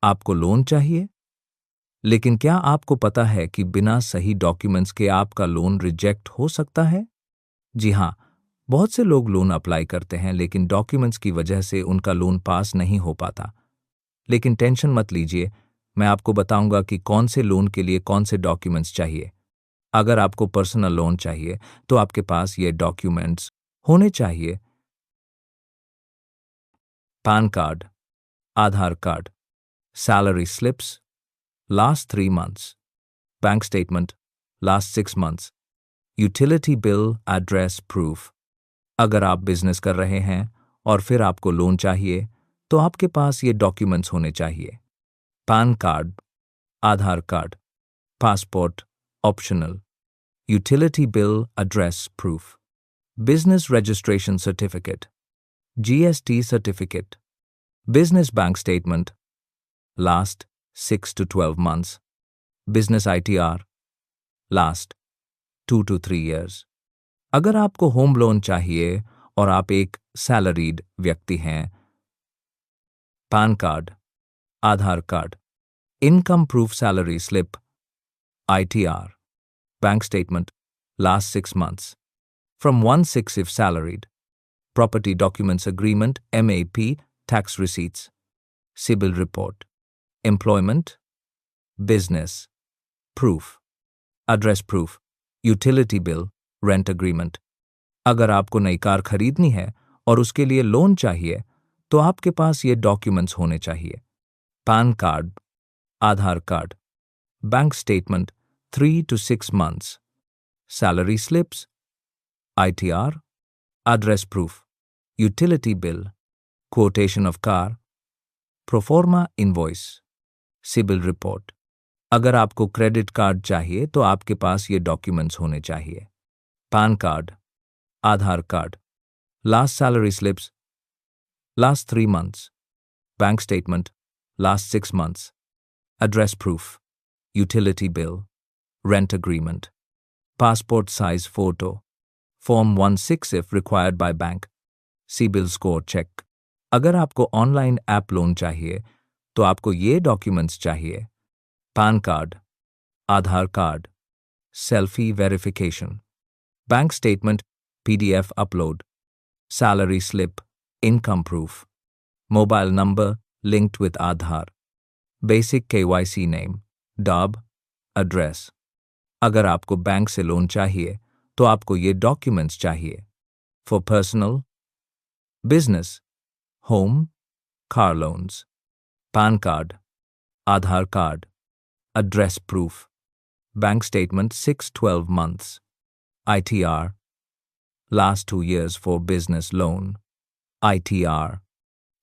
आपको लोन चाहिए, लेकिन क्या आपको पता है कि बिना सही डॉक्यूमेंट्स के आपका लोन रिजेक्ट हो सकता है? जी हाँ, बहुत से लोग लोन अप्लाई करते हैं लेकिन डॉक्यूमेंट्स की वजह से उनका लोन पास नहीं हो पाता। लेकिन टेंशन मत लीजिए, मैं आपको बताऊंगा कि कौन से लोन के लिए कौन से डॉक्यूमेंट्स चाहिए। अगर आपको पर्सनल लोन चाहिए तो आपके पास ये डॉक्यूमेंट्स होने चाहिए: PAN card, Aadhaar card, salary slips last 3 months, bank statement last 6 months, utility bill address proof. अगर आप बिजनेस कर रहे हैं और फिर आपको लोन चाहिए तो आपके पास ये डॉक्यूमेंट्स होने चाहिए: PAN card, Aadhaar card, passport optional, utility bill address proof, business registration certificate, GST certificate, business bank statement last 6 to 12 months, business ITR last 2 to 3 years। अगर आपको होम लोन चाहिए और आप एक सैलरीड व्यक्ति हैं, pan card, Aadhaar card, income proof salary slip, ITR, bank statement last 6 months, from 1/6 if salaried, property documents agreement, MAP, tax receipts, CIBIL report, employment, business, proof, address proof, utility bill, rent agreement. अगर आपको नई car खरीदनी है और उसके लिए loan चाहिए तो आपके पास ये डॉक्यूमेंट्स होने चाहिए: PAN card, Aadhaar card, bank statement 3 to 6 months, salary slips, ITR, address proof, utility bill, quotation of car, proforma invoice, CIBIL report. अगर आपको क्रेडिट कार्ड चाहिए तो आपके पास ये डॉक्यूमेंट्स होने चाहिए: PAN card, Aadhaar card, last salary slips last 3 months, bank statement last 6 months, address proof, utility bill, rent agreement, passport size photo, form 1/6 if required by bank, CIBIL score check. अगर आपको online app loan चाहिए तो आपको ये documents चाहिए: PAN card, Aadhaar card, selfie verification, bank statement PDF upload, salary slip, income proof, mobile number linked with Aadhaar, basic KYC name, DAB, address। अगर आपको bank से लोन चाहिए तो आपको ये डॉक्यूमेंट्स चाहिए: for personal, business, home, car loans, PAN card, Aadhaar card, address proof, bank statement 6-12 months, ITR, last 2 years for business loan, ITR,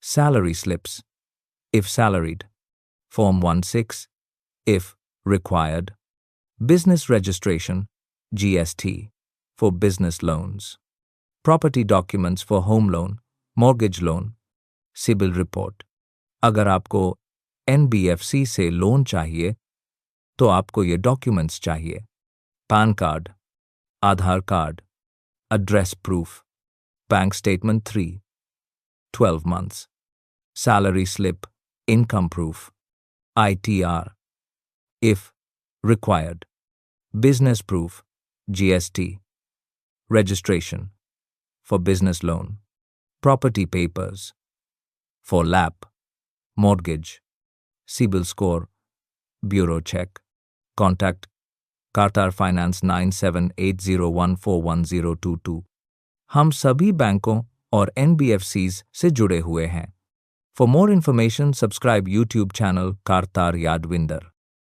salary slips, if salaried, form 1/6, if required, business registration, GST, for business loans, property documents for home loan, mortgage loan, CIBIL report। अगर आपको NBFC से loan चाहिए तो आपको ये documents चाहिए: PAN card, Aadhaar card, address proof, bank statement 3-12 months, salary slip, income proof, ITR, if required, business proof, GST, registration, for business loan, property papers, for LAP, mortgage, CIBIL score, bureau check, contact Qatar Finance 9780141022। हम सभी बैंकों और NBFCs से जुड़े हुए हैं। For more information, subscribe YouTube channel Kartar Yadvinder।